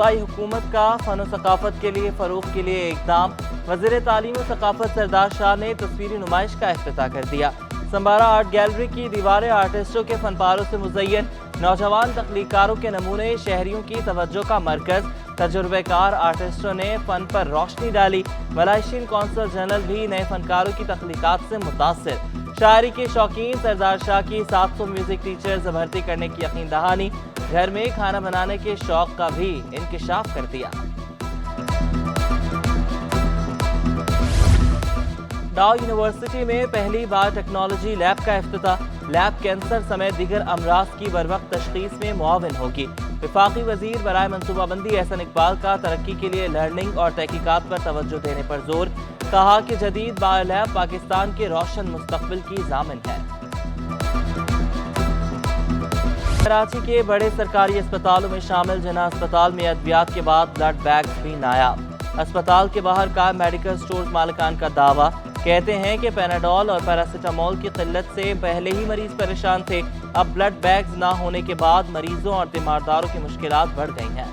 सूबाई हुकूमत का फन और सकाफत के लिए फरोग के लिए इक़दाम। वज़ीर तालीम और सकाफत सरदार शाह ने तस्वीरी नुमाइश का इफ्तिताह कर दिया। संबारा आर्ट गैलरी की दीवारें आर्टिस्टों के फनपारों से मुज़य्यन। नौजवान तख्लीकारों के नमूने शहरियों की तवज्जो का मरकज़। तजुर्बेकार आर्टिस्टों ने फन पर रोशनी डाली। मलाइशियन कौंसल जनरल भी नए फनकारों की तख्लीकात से मुतासिर। शायरी के शौकीन सरदार शाह की 700 म्यूजिक टीचर्स भर्ती करने की यकीन दहानी। घर में खाना बनाने के शौक का भी इंकिशाफ कर दिया। डाउ यूनिवर्सिटी में पहली बार टेक्नोलॉजी लैब का इफ्तिताह। लैब कैंसर समेत दीगर अमराज की बरवक्त तशखीस में मुआविन होगी। वफाकी वजीर बराए मनसूबाबंदी एहसन इकबाल का तरक्की के लिए लर्निंग और तहकीकात पर तवज्जो देने पर जोर। कहा कि जदीद बायो लैब पाकिस्तान के रोशन मुस्तकबिल की जामिन है। कराची के बड़े सरकारी अस्पतालों में शामिल जिन्ना अस्पताल में अद्वियात के बाद ब्लड बैग्स भी नायाब। अस्पताल के बाहर का मेडिकल स्टोर मालिकान का दावा। कहते हैं कि पैनाडोल और पैरासिटामोल की किल्लत से पहले ही मरीज परेशान थे। अब ब्लड बैग्स ना होने के बाद मरीजों और तीमारदारों की मुश्किलात बढ़ गई हैं।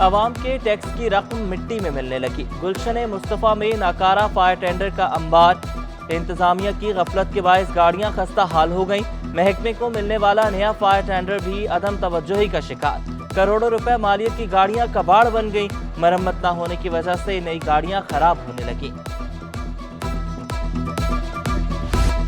अवाम के टैक्स की रकम मिट्टी में मिलने लगी। गुलशन मुस्तफ़ा में नाकारा फायर टेंडर का अंबार। इंतजामिया की गफलत के बायस गाड़ियां खस्ता हाल हो गईं। महकमे को मिलने वाला नया फायर टेंडर भी अदम तवज्जोही का शिकार। करोड़ों रुपए मालियत की गाड़ियां कबाड़ बन गईं। मरम्मत न होने की वजह से नई गाड़ियां खराब होने लगी।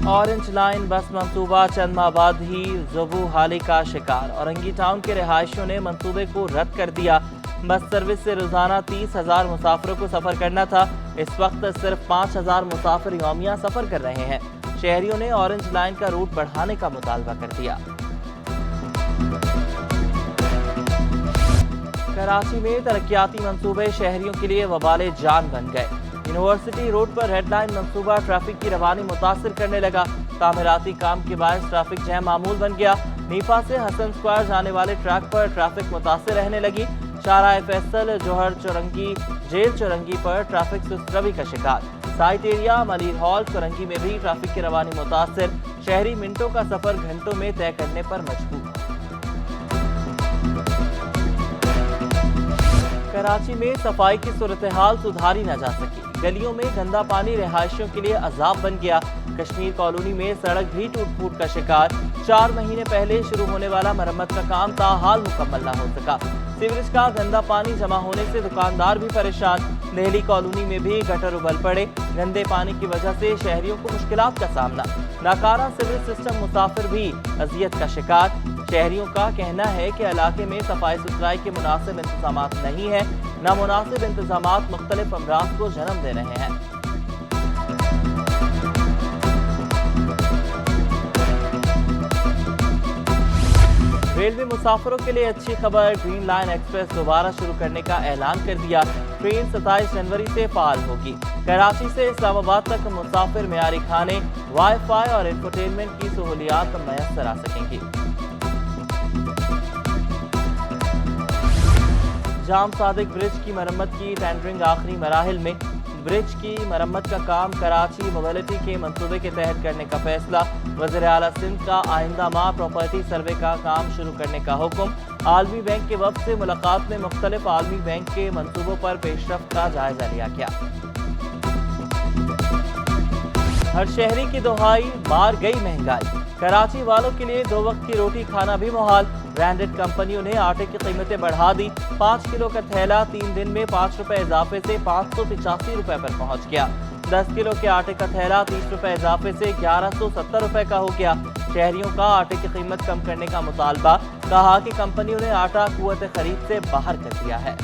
ऑरेंज लाइन बस मंसूबा चंद माह बाद ही ज़बू हाली का शिकार। औरंगी टाउन के रिहायशियों ने मंसूबे को रद्द कर दिया। बस सर्विस से रोजाना 30,000 मुसाफिरों को सफर करना था। इस वक्त सिर्फ 5,000 मुसाफिर यौमिया सफर कर रहे हैं। शहरियों ने ऑरेंज लाइन का रूट बढ़ाने का मुतालबा कर दिया। कराची में तरक्याती मंसूबे शहरियों के लिए वबाले जान बन गए। यूनिवर्सिटी रोड पर रेड लाइन मंसूबा ट्रैफिक की रवानी मुतासिर करने लगा। तामीराती काम के बायस ट्रैफिक जैम मामूल बन गया। नीफा से हसन स्क्वायर जाने वाले ट्रैक पर ट्रैफिक मुतासिर रहने लगी। शाहराह फैसल, जोहर चौरंगी, जेल चौरंगी पर ट्रैफिक सुस्त रवि का शिकार। साइट एरिया, मलिर हॉल, चौरंगी में भी ट्रैफिक की रवानी मुतासिर। शहरी मिनटों का सफर घंटों में तय करने पर मजबूर। कराची में सफाई की सूरत हाल सुधारी न जा सकी। गलियों में गंदा पानी रिहायशियों के लिए अजाब बन गया। कश्मीर कॉलोनी में सड़क भी टूट फूट का शिकार। 4 महीने पहले शुरू होने वाला मरम्मत का काम ताहाल मुकम्मल न हो सका। सीवरेज का गंदा पानी जमा होने से दुकानदार भी परेशान। नेहली कॉलोनी में भी गटर उबल पड़े। गंदे पानी की वजह से शहरियों को मुश्किलात का सामना। नाकारा सीवरेज सिस्टम मुसाफिर भी अजियत का शिकार। शहरियों का कहना है कि इलाके में सफाई सुथराई के मुनासिब इंतजाम नहीं है। नामुनासिब इंतजाम मुख्तलिफ अमराज को जन्म दे रहे हैं। रेलवे मुसाफिरों के लिए अच्छी खबर। ग्रीन लाइन एक्सप्रेस दोबारा शुरू करने का ऐलान कर दिया। ट्रेन 27 जनवरी से फाल होगी। कराची से इस्लामाबाद तक मुसाफिर मियारी खाने, वाईफाई और इंफोटेनमेंट की सहूलियात मैसर आ सकेंगी। जाम सादिक ब्रिज की मरम्मत की टेंडरिंग आखिरी मराहिल में। ब्रिज की मरम्मत का काम कराची मोबिलिटी के मंसूबे के तहत करने का फैसला। वज़ीर आला सिंध का आइंदा माह प्रॉपर्टी सर्वे का काम शुरू करने का हुक्म। आलमी बैंक के वफ्द से मुलाकात में मुख्तलिफ आलमी बैंक के मंसूबों पर पेशरफ्त का जायजा लिया गया। हर शहरी की दुहाई, मार गई महंगाई। कराची वालों के लिए 2 वक्त की रोटी खाना भी मुहाल। ब्रांडेड कंपनियों ने आटे की कीमतें बढ़ा दी। 5 किलो का थैला 3 दिन में 5 रुपए इजाफे से 585 रुपए पर पहुंच गया। 10 किलो के आटे का थैला 30 रुपए इजाफे से 1170 रुपए का हो गया। शहरियों का आटे की कीमत कम करने का मुतालबा। कहा कि कंपनियों ने आटा कुव्वत खरीद से बाहर कर दिया है।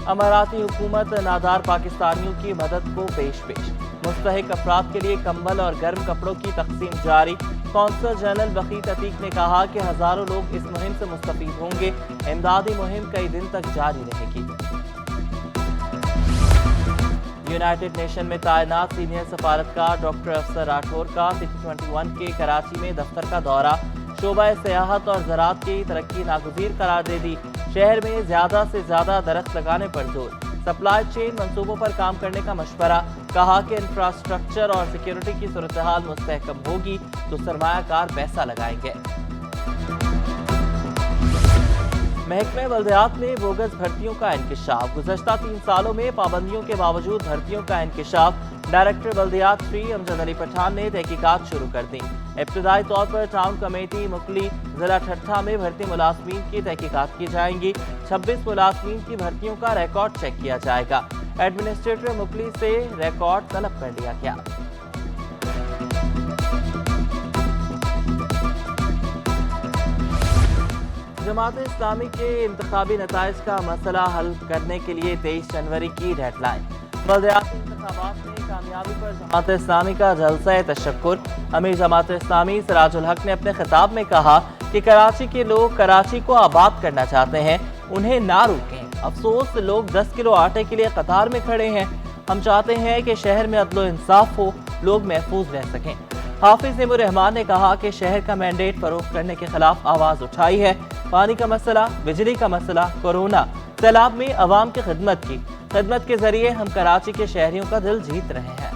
अमाराती हुकूमत नादार पाकिस्तानियों की मदद को पेश। मुस्तहिक अफराद के लिए कंबल और गर्म कपड़ों की तकसीम जारी। कौंसल जनरल बकीत अतीक ने कहा कि हजारों लोग इस मुहिम से मुस्तफीद होंगे। इमदादी मुहिम कई दिन तक जारी रहेगी। यूनाइटेड नेशन में तैनात सीनियर सफारतकार डॉक्टर अफसर राठौर का CP21 के कराची में दफ्तर का दौरा। शोबा सियाहत और ज़राअत की तरक्की नागुज़ीर करार दे दी। शहर में ज्यादा से ज्यादा दरख्त लगाने पर जोर। सप्लाई चेन मंसूबों पर काम करने का मशवरा। कहा कि इंफ्रास्ट्रक्चर और सिक्योरिटी की सूरत हाल मुस्तहकम होगी तो सरमायाकार पैसा लगाएंगे। महकमे बल्दियात में बोगस भर्तियों का इंकशाफ। गुज़श्ता 3 सालों में पाबंदियों के बावजूद भर्तियों का इंकशाफ। डायरेक्टर बल्दियात 3 अमजद अली पठान ने तहकीकात शुरू कर दी। इब्तदाई तौर पर टाउन कमेटी मुकली जिला ठट्ठा में भर्ती मुलाजमीन की तहकीकात की जाएंगी। 26 मुलाजमीन की भर्तियों का रिकॉर्ड चेक किया जाएगा। एडमिनिस्ट्रेटर मुकली से रिकॉर्ड तलब कर लिया गया। जमात इस्लामी के इंतखाबी नताइज का मसला हल करने के लिए 23 जनवरी की डेडलाइन। बल्दियाती इंतखाबात में कामयाबी पर जमात इस्लामी का जलसा तशक्कुर। अमीर जमात इस्लामी सिराजुल हक ने अपने खिताब में कहा कि कराची के लोग कराची को आबाद करना चाहते हैं, उन्हें ना रोकें। अफसोस लोग 10 किलो आटे के लिए कतार में खड़े हैं। हम चाहते हैं कि शहर में अदलो इंसाफ हो, लोग महफूज रह सकें। हाफिज निमो रहमान ने कहा कि शहर का मैंडेट फरोख्त करने के खिलाफ आवाज उठाई है। पानी का मसला, बिजली का मसला, कोरोना, सैलाब में अवाम की खिदमत के जरिए हम कराची के शहरियों का दिल जीत रहे हैं।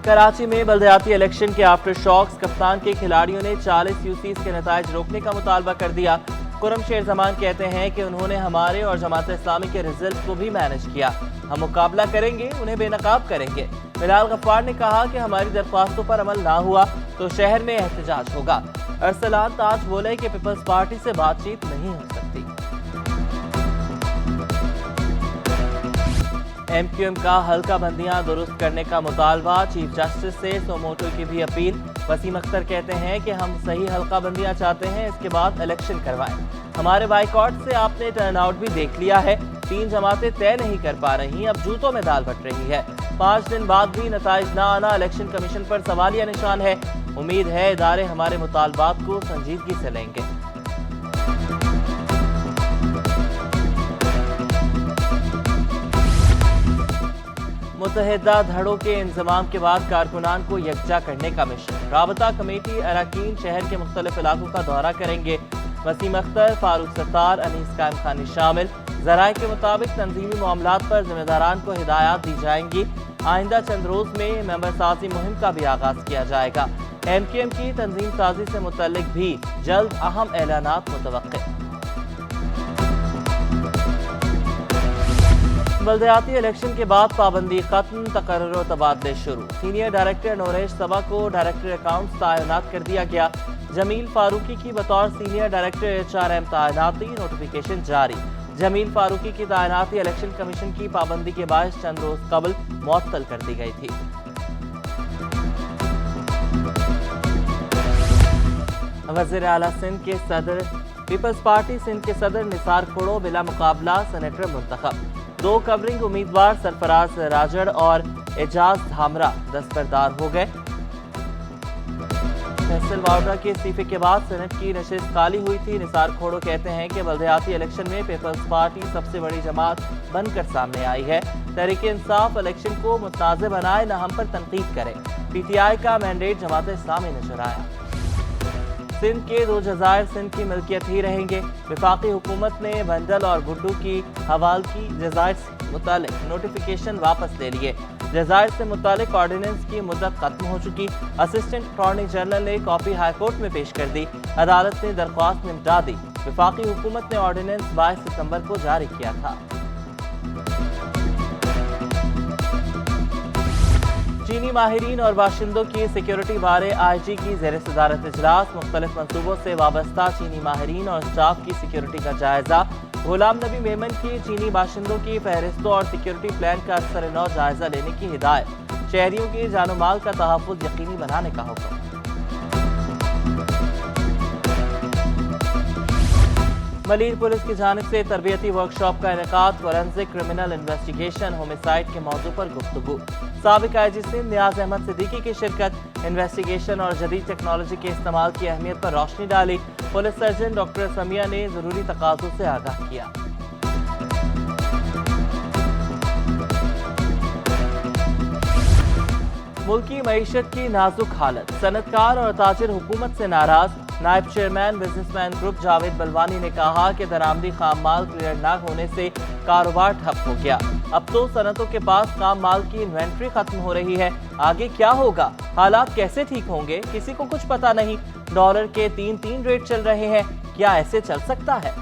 कराची में बल्दियाती इलेक्शन के आफ्टर शॉक्स। कप्तान के खिलाड़ियों ने 40 यूसीज के नताइज रोकने का मुतालबा कर दिया। कुरम शेर जमान कहते हैं कि उन्होंने हमारे और जमात इस्लामी के रिजल्ट को भी मैनेज किया। हम मुकाबला करेंगे, उन्हें बेनकाब करेंगे। बिलाल गफ्फार ने कहा कि हमारी दरख्वास्तों पर अमल ना हुआ तो शहर में एहतजाज होगा। अरसलान ताज बोले कि पीपल्स पार्टी से बातचीत नहीं हो सकती। एमक्यूएम का हल्का बंदियां दुरुस्त करने का मुतालबा। चीफ जस्टिस से सोमोटो की भी अपील। वसीम अख्तर कहते हैं कि हम सही हल्का बंदियां चाहते हैं, इसके बाद इलेक्शन करवाएं। हमारे बाइकॉट से आपने टर्नआउट भी देख लिया है। 3 जमातें तय नहीं कर पा रही, अब जूतों में दाल बट रही है। 5 दिन बाद भी नताइज ना आना इलेक्शन कमीशन पर सवालिया निशान है। उम्मीद है इदारे हमारे मुतालबात को संजीदगी से लेंगे। मुतहदा धड़ों के इंजमाम के बाद कारकुनान को यकजा करने का मिशन। राबता कमेटी अरकान शहर के मुख्तलिफ इलाकों का दौरा करेंगे। वसीम अख्तर, फारूक सत्तार, अनीस कायम खानी शामिल। ज़राए के मुताबिक तंजीमी मामलात पर जिम्मेदारान को हिदायत दी जाएंगी। आइंदा चंद रोज में मेंबर साजी मुहिम का भी आगाज किया जाएगा। एमक्यूएम की तंजीम साजी से मुतल्लिक भी जल्द अहम ऐलानात मुतवक्के। बल्दियाती इलेक्शन के बाद पाबंदी खत्म, तकर्रुर व तबादले शुरू। सीनियर डायरेक्टर नोरेश सबा को डायरेक्टर अकाउंट्स तैनात कर दिया गया। जमील फारूकी की बतौर सीनियर डायरेक्टर HRM तैनाती, नोटिफिकेशन जारी। जमील फारूकी की तैनाती इलेक्शन कमीशन की पाबंदी के बायस चंद रोज कबल मुअत्तल कर दी गई थी। वज़ीर आला सिंध के सदर पीपल्स पार्टी सिंध के सदर निसार खोड़ो बिला मुकाबला सेनेटर मुंतखब। 2 कवरिंग उम्मीदवार सरफराज राजड़ और एजाज धामरा दस्तबरदार हो गए। फैसल वावड़ा के इस्तीफे के बाद सेनेट की नशिस्त खाली हुई थी। निसार खोड़ो कहते हैं कि बल्दियाती इलेक्शन में पीपल्स पार्टी सबसे बड़ी जमात बनकर सामने आई है। तहरीक इंसाफ इलेक्शन को मुतनाज़ बनाए, न हम पर तनकीद करे। PTI का मैंडेट जमात इस्लामी ने चुराया। सिंध के 2 जज़ायर सिंध की मिल्कियत ही रहेंगे। वफाकी हुकूमत ने बंडल और गुड्डू की हवालगी जज़ायर से मुतालिक नोटिफिकेशन वापस ले लिए। जज़ायर से मुतालिक ऑर्डिनेंस की मुद्दत खत्म हो चुकी। असिस्टेंट अटॉर्नी जनरल ने कॉपी हाई कोर्ट में पेश कर दी। अदालत ने दरख्वास्त निपटा दी। वफाकी हुकूमत ने ऑर्डिनेंस 22 सितंबर को जारी किया था। चीनी माहिरीन और बाशिंदों की सिक्योरिटी बारे IG की ज़ेर सदारत इजलास। मुख्तलिफ मंसूबों से वाबस्ता चीनी माहिरीन और स्टाफ की सिक्योरिटी का जायजा। गुलाम नबी मेमन की चीनी बाशिंदों की फहरिस्तों और सिक्योरिटी प्लान का असर-ए-नौ जायजा लेने की हिदायत। शहरियों के जानो माल का तहफ़्फ़ुज़ यकीनी बनाने का हुक्म। मलीर पुलिस की जानिब से तरबियती वर्कशॉप का इनेकाद। फोरेंसिक क्रिमिनल इन्वेस्टिगेशन होमिसाइड के मौजू पर गुफ्तगू। साबिक IG सिंध नियाज अहमद सिद्दीकी की शिरकत। इन्वेस्टिगेशन और जदीद टेक्नोलॉजी के इस्तेमाल की अहमियत पर रोशनी डाली। पुलिस सर्जन डॉक्टर समिया ने जरूरी तकाज़ों से आगाह किया। मुल्की मईशत की नाजुक हालत। सनतकार और ताजिर हुकूमत से नाराज। नायब chairman businessman group Javed Balwani ने कहा कि दरामदी खाम माल क्लियर न होने से कारोबार ठप हो गया। अब तो सनतों के पास काम माल की इन्वेंट्री खत्म हो रही है। आगे क्या होगा, हालात कैसे ठीक होंगे, किसी को कुछ पता नहीं। डॉलर के 3 रेट चल रहे हैं, क्या ऐसे चल सकता है?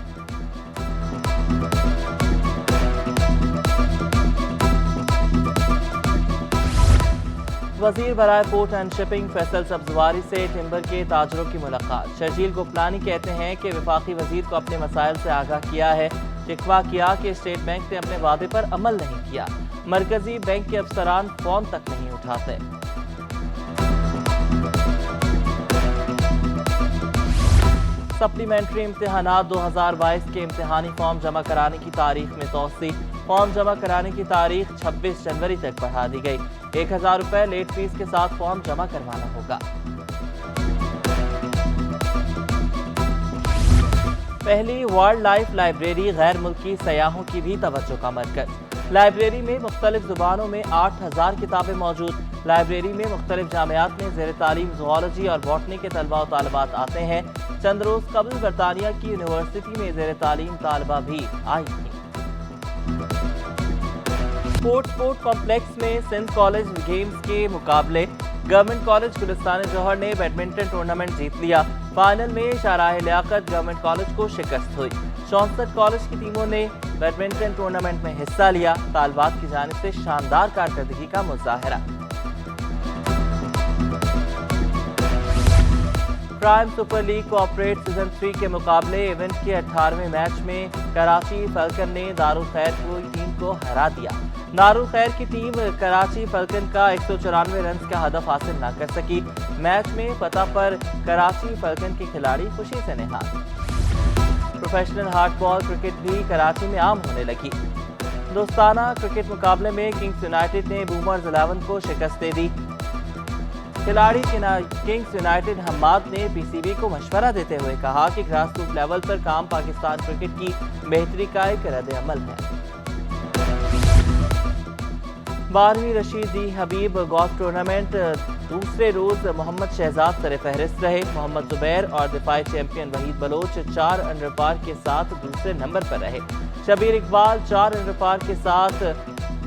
वजीर बराए port and shipping Faisal Sabzwari से टिम्बर के ताजरों की मुलाकात। शर्जील गोपलानी कहते हैं कि वफाकी वजीर को अपने मसाइल से आगाह किया है। शिकवा किया कि स्टेट बैंक ने अपने वादे पर अमल नहीं किया। मरकजी बैंक के अफसरान फोन तक नहीं उठाते। सप्लीमेंट्री इम्तिहानात 2022 के इम्तिहानी फॉर्म जमा कराने की तारीख में तौसी। फॉर्म जमा कराने की तारीख 26 जनवरी तक बढ़ा दी गई। 1000 रुपए लेट फीस के साथ फॉर्म जमा करवाना होगा। पहली वाइल्ड लाइफ लाइब्रेरी गैर मुल्की सयाहों की भी तवज्जो का मरकज। लाइब्रेरी में मुख्तलिफ जुबानों में 8000 किताबें मौजूद। लाइब्रेरी में मुख्तलिफ जामियात में ज़ेर तालीम ज़ूलॉजी और बॉटनी के तलबा व तालिबात आते हैं। चंद रोज कबल बरतानिया की यूनिवर्सिटी में ज़ेर तालीम तालिबा भी आई थी। स्पोर्ट कॉम्प्लेक्स में सिंध कॉलेज गेम्स के मुकाबले गवर्नमेंट कॉलेज गुलिस्तान जौहर ने बैडमिंटन टूर्नामेंट जीत लिया। फाइनल में शाहराह लियाकत गवर्नमेंट कॉलेज को शिकस्त हुई। 64 कॉलेज की टीमों ने बैडमिंटन टूर्नामेंट में हिस्सा लिया। तालिबात की जानिब से शानदार कारकर्दगी का मुजाहरा। Prime super league cooperate season 3 के मुकाबले इवेंट के 18वें मैच में कराची फैल्कन ने दारुल खैर की टीम को हरा दिया। दारुल खैर की टीम कराची फैल्कन का 194 रन का हदफ हासिल न कर सकी। मैच में फतह पर कराची फैल्कन के खिलाड़ी खुशी से निहाल। प्रोफेशनल हार्डबॉल क्रिकेट भी कराची में आम होने लगी। दोस्ताना क्रिकेट मुकाबले में किंग्स यूनाइटेड ने बूमर्स 11 को शिकस्त दे दी। खिलाड़ी किंग्स यूनाइटेड हम्माद ने पीसीबी को मशवरा देते हुए कहा कि ग्रास रूट लेवल पर काम पाकिस्तान क्रिकेट की बेहतरी का एक रद्द अमल है। 12वीं रशीदी हबीब गोल्फ टूर्नामेंट दूसरे रोज मोहम्मद शहजाद सरे फहरिस्त रहे। मोहम्मद जुबैर और दिफाई चैंपियन वहीद बलोच 4 अंडर पार के साथ दूसरे नंबर पर रहे। शबीर इकबाल 4 अंडर पार के साथ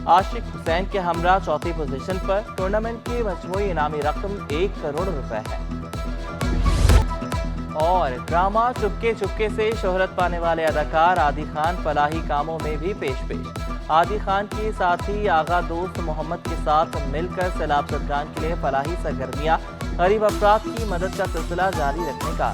आशिक हुसैन के हमरा चौथी पोजीशन पर। टूर्नामेंट की मजमूई इनामी रकम 1 करोड़ रुपए है। और ड्रामा चुपके चुपके से शोहरत पाने वाले अदाकार आदि खान फलाही कामों में भी पेश। आदि खान के साथी आगा दोस्त मोहम्मद के साथ मिलकर सैलाब सदगान के लिए फलाही सरगर्मियां गरीब अफराद की मदद का सिलसिला जारी रखने का